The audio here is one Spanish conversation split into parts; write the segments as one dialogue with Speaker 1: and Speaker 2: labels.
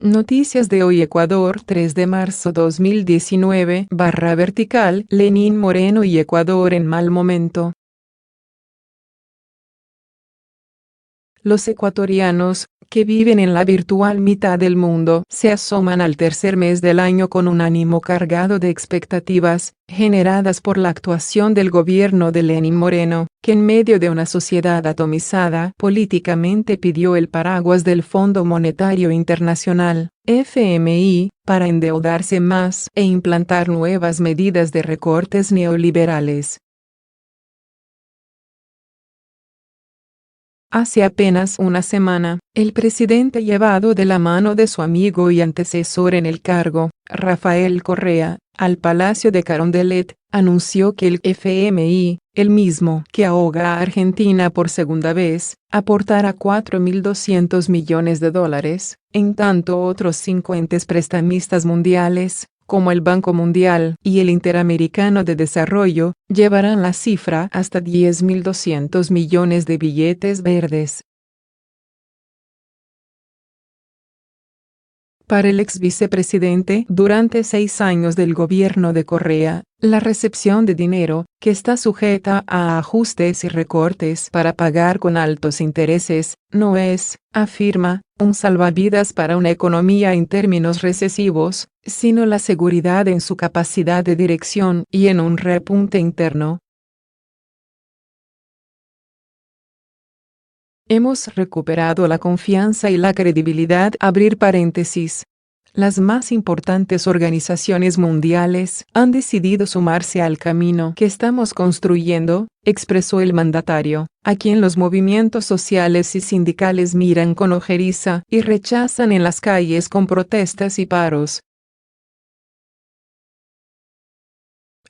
Speaker 1: Noticias de hoy Ecuador 3 de marzo 2019 /vertical Lenín Moreno y Ecuador en mal momento. Los ecuatorianos, que viven en la virtual mitad del mundo, se asoman al tercer mes del año con un ánimo cargado de expectativas, generadas por la actuación del gobierno de Lenín Moreno, que en medio de una sociedad atomizada políticamente pidió el paraguas del Fondo Monetario Internacional, FMI, para endeudarse más e implantar nuevas medidas de recortes neoliberales. Hace apenas una semana, el presidente, llevado de la mano de su amigo y antecesor en el cargo, Rafael Correa, al Palacio de Carondelet, anunció que el FMI, el mismo que ahoga a Argentina por segunda vez, aportará $4.200 millones, en tanto otros 5 entes prestamistas mundiales, como el Banco Mundial y el Interamericano de Desarrollo, llevarán la cifra hasta 10.200 millones de billetes verdes. Para el ex vicepresidente, durante 6 años del gobierno de Correa, la recepción de dinero, que está sujeta a ajustes y recortes para pagar con altos intereses, no es, afirma, un salvavidas para una economía en términos recesivos, sino la seguridad en su capacidad de dirección y en un repunte interno. Hemos recuperado la confianza y la credibilidad. Abrir paréntesis. Las más importantes organizaciones mundiales han decidido sumarse al camino que estamos construyendo, expresó el mandatario, a quien los movimientos sociales y sindicales miran con ojeriza y rechazan en las calles con protestas y paros.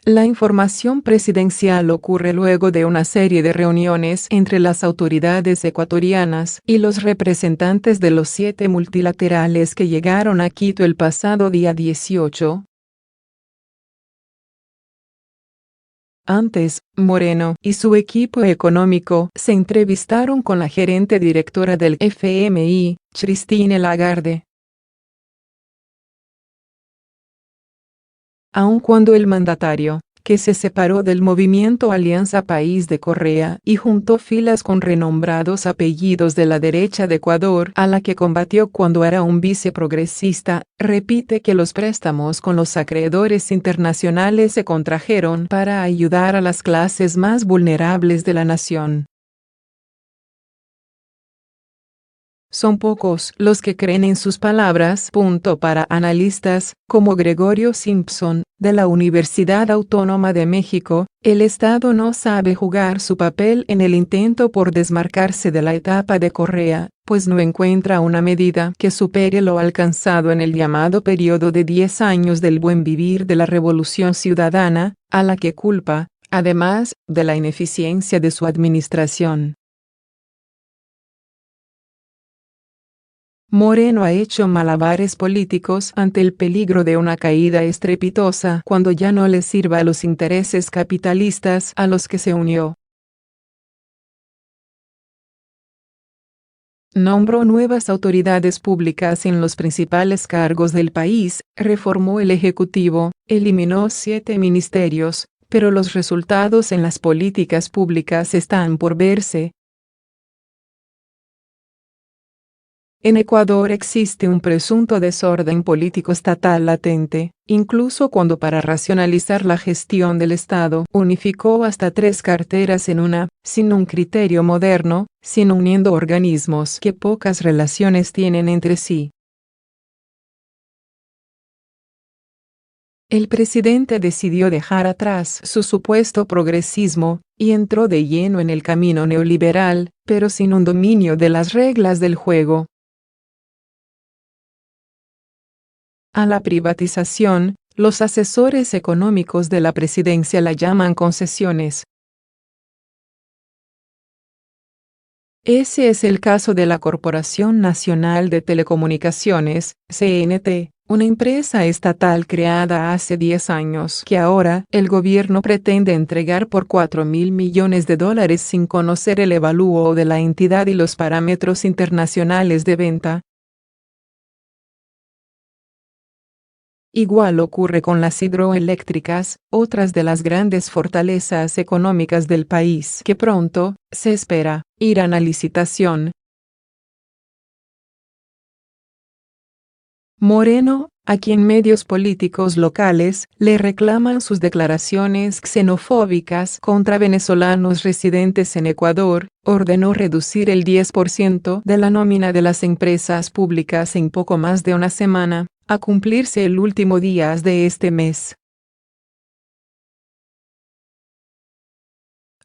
Speaker 1: La información presidencial ocurre luego de una serie de reuniones entre las autoridades ecuatorianas y los representantes de los 7 multilaterales que llegaron a Quito el pasado día 18. Antes, Moreno y su equipo económico se entrevistaron con la gerente directora del FMI, Christine Lagarde. Aun cuando el mandatario, que se separó del movimiento Alianza País de Correa y juntó filas con renombrados apellidos de la derecha de Ecuador, a la que combatió cuando era un viceprogresista, repite que los préstamos con los acreedores internacionales se contrajeron para ayudar a las clases más vulnerables de la nación. Son pocos los que creen en sus palabras. Para analistas, como Gregorio Simpson, de la Universidad Autónoma de México, el Estado no sabe jugar su papel en el intento por desmarcarse de la etapa de Correa, pues no encuentra una medida que supere lo alcanzado en el llamado periodo de 10 años del buen vivir de la Revolución Ciudadana, a la que culpa, además, de la ineficiencia de su administración. Moreno ha hecho malabares políticos ante el peligro de una caída estrepitosa cuando ya no le sirva a los intereses capitalistas a los que se unió. Nombró nuevas autoridades públicas en los principales cargos del país, reformó el Ejecutivo, eliminó 7 ministerios, pero los resultados en las políticas públicas están por verse. En Ecuador existe un presunto desorden político estatal latente, incluso cuando para racionalizar la gestión del Estado unificó hasta 3 carteras en una, sin un criterio moderno, sin uniendo organismos que pocas relaciones tienen entre sí. El presidente decidió dejar atrás su supuesto progresismo, y entró de lleno en el camino neoliberal, pero sin un dominio de las reglas del juego. A la privatización, los asesores económicos de la presidencia la llaman concesiones. Ese es el caso de la Corporación Nacional de Telecomunicaciones, CNT, una empresa estatal creada hace 10 años que ahora el gobierno pretende entregar por $4.000 millones sin conocer el avalúo de la entidad y los parámetros internacionales de venta. Igual ocurre con las hidroeléctricas, otras de las grandes fortalezas económicas del país que pronto, se espera, irán a licitación. Moreno, a quien medios políticos locales le reclaman sus declaraciones xenofóbicas contra venezolanos residentes en Ecuador, ordenó reducir el 10% de la nómina de las empresas públicas en poco más de una semana, a cumplirse el último día de este mes.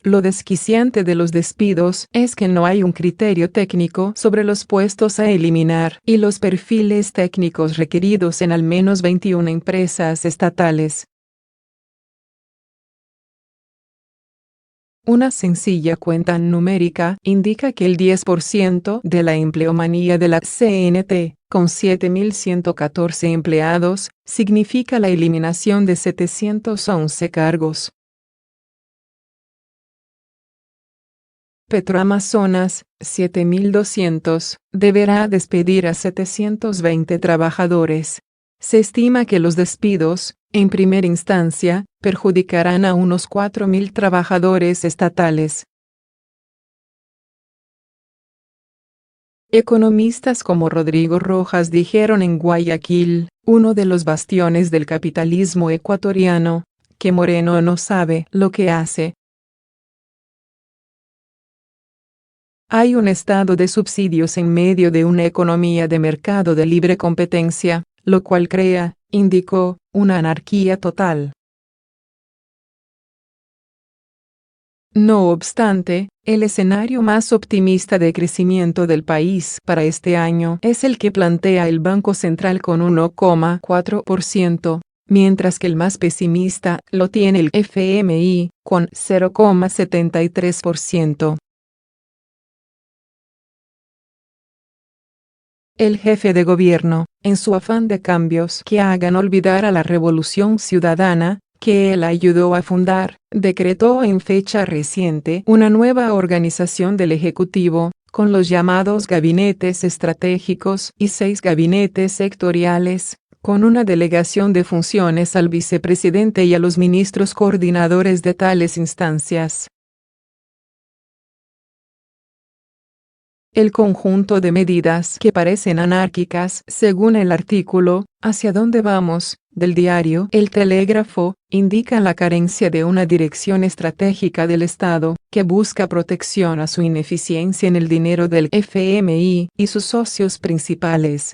Speaker 1: Lo desquiciante de los despidos es que no hay un criterio técnico sobre los puestos a eliminar y los perfiles técnicos requeridos en al menos 21 empresas estatales. Una sencilla cuenta numérica indica que el 10% de la empleomanía de la CNT, con 7.114 empleados, significa la eliminación de 711 cargos. Petroamazonas, 7.200, deberá despedir a 720 trabajadores. Se estima que los despidos, en primera instancia, perjudicarán a unos 4.000 trabajadores estatales. Economistas como Rodrigo Rojas dijeron en Guayaquil, uno de los bastiones del capitalismo ecuatoriano, que Moreno no sabe lo que hace. Hay un estado de subsidios en medio de una economía de mercado de libre competencia, lo cual crea, indicó, una anarquía total. No obstante, el escenario más optimista de crecimiento del país para este año es el que plantea el Banco Central con 1,4%, mientras que el más pesimista lo tiene el FMI, con 0,73%. El jefe de gobierno, en su afán de cambios que hagan olvidar a la Revolución Ciudadana, que él ayudó a fundar, decretó en fecha reciente una nueva organización del Ejecutivo, con los llamados gabinetes estratégicos y 6 gabinetes sectoriales, con una delegación de funciones al vicepresidente y a los ministros coordinadores de tales instancias. El conjunto de medidas que parecen anárquicas, según el artículo «Hacia dónde vamos», del diario El Telégrafo, indican la carencia de una dirección estratégica del Estado, que busca protección a su ineficiencia en el dinero del FMI y sus socios principales.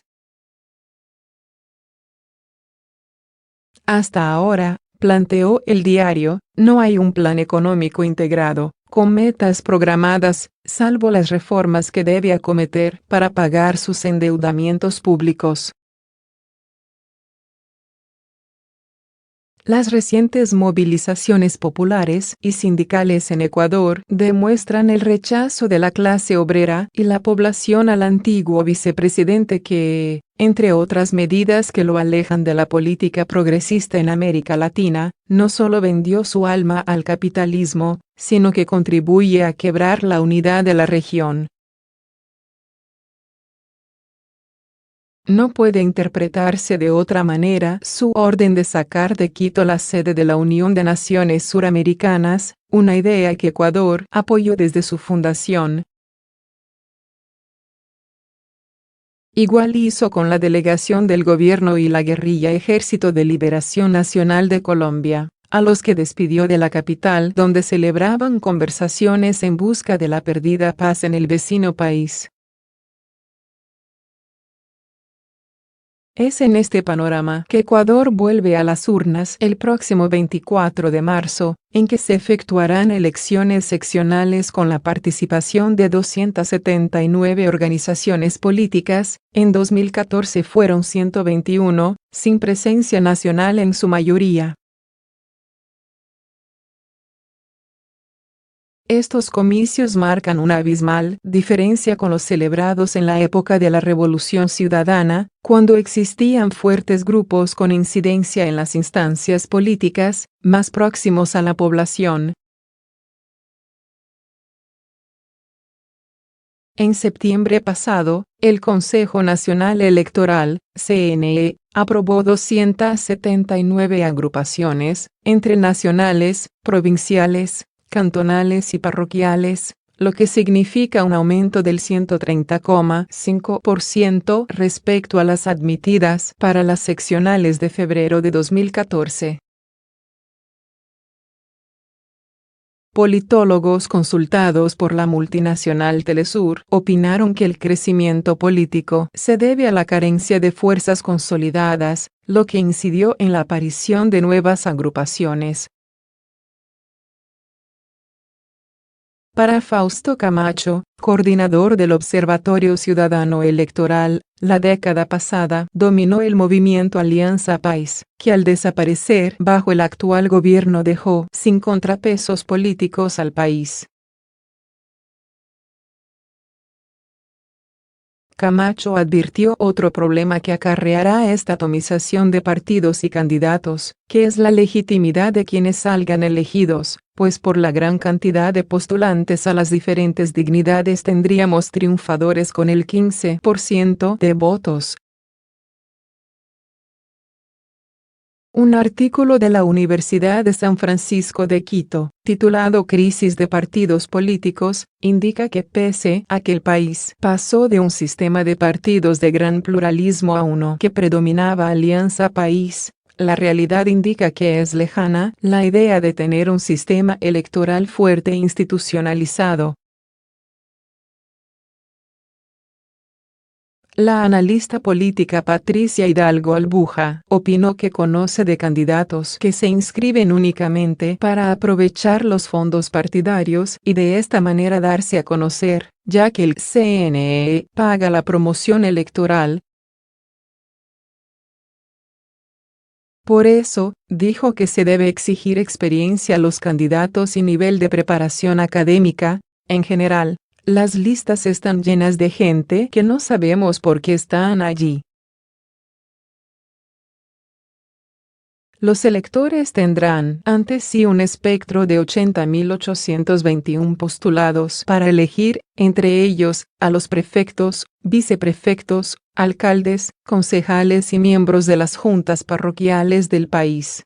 Speaker 1: Hasta ahora, planteó el diario, no hay un plan económico integrado, con metas programadas, salvo las reformas que debe acometer para pagar sus endeudamientos públicos. Las recientes movilizaciones populares y sindicales en Ecuador demuestran el rechazo de la clase obrera y la población al antiguo vicepresidente que, entre otras medidas que lo alejan de la política progresista en América Latina, no solo vendió su alma al capitalismo, sino que contribuye a quebrar la unidad de la región. No puede interpretarse de otra manera su orden de sacar de Quito la sede de la Unión de Naciones Suramericanas, una idea que Ecuador apoyó desde su fundación. Igual hizo con la delegación del gobierno y la guerrilla Ejército de Liberación Nacional de Colombia, a los que despidió de la capital donde celebraban conversaciones en busca de la perdida paz en el vecino país. Es en este panorama que Ecuador vuelve a las urnas el próximo 24 de marzo, en que se efectuarán elecciones seccionales con la participación de 279 organizaciones políticas, en 2014 fueron 121, sin presencia nacional en su mayoría. Estos comicios marcan una abismal diferencia con los celebrados en la época de la Revolución Ciudadana, cuando existían fuertes grupos con incidencia en las instancias políticas, más próximos a la población. En septiembre pasado, El Consejo Nacional Electoral, CNE, aprobó 279 agrupaciones, entre nacionales, provinciales, cantonales y parroquiales, lo que significa un aumento del 130,5% respecto a las admitidas para las seccionales de febrero de 2014. Politólogos consultados por la multinacional Telesur opinaron que el crecimiento político se debe a la carencia de fuerzas consolidadas, lo que incidió en la aparición de nuevas agrupaciones. Para Fausto Camacho, coordinador del Observatorio Ciudadano Electoral, la década pasada dominó el movimiento Alianza País, que al desaparecer bajo el actual gobierno dejó sin contrapesos políticos al país. Camacho advirtió otro problema que acarreará esta atomización de partidos y candidatos, que es la legitimidad de quienes salgan elegidos, pues por la gran cantidad de postulantes a las diferentes dignidades tendríamos triunfadores con el 15% de votos. Un artículo de la Universidad de San Francisco de Quito, titulado Crisis de partidos políticos, indica que pese a que el país pasó de un sistema de partidos de gran pluralismo a uno que predominaba Alianza País, la realidad indica que es lejana la idea de tener un sistema electoral fuerte e institucionalizado. La analista política Patricia Hidalgo Albuja opinó que conoce de candidatos que se inscriben únicamente para aprovechar los fondos partidarios y de esta manera darse a conocer, ya que el CNE paga la promoción electoral. Por eso, dijo que se debe exigir experiencia a los candidatos y nivel de preparación académica. En general, las listas están llenas de gente que no sabemos por qué están allí. Los electores tendrán ante sí un espectro de 80.821 postulados para elegir, entre ellos, a los prefectos, viceprefectos, alcaldes, concejales y miembros de las juntas parroquiales del país.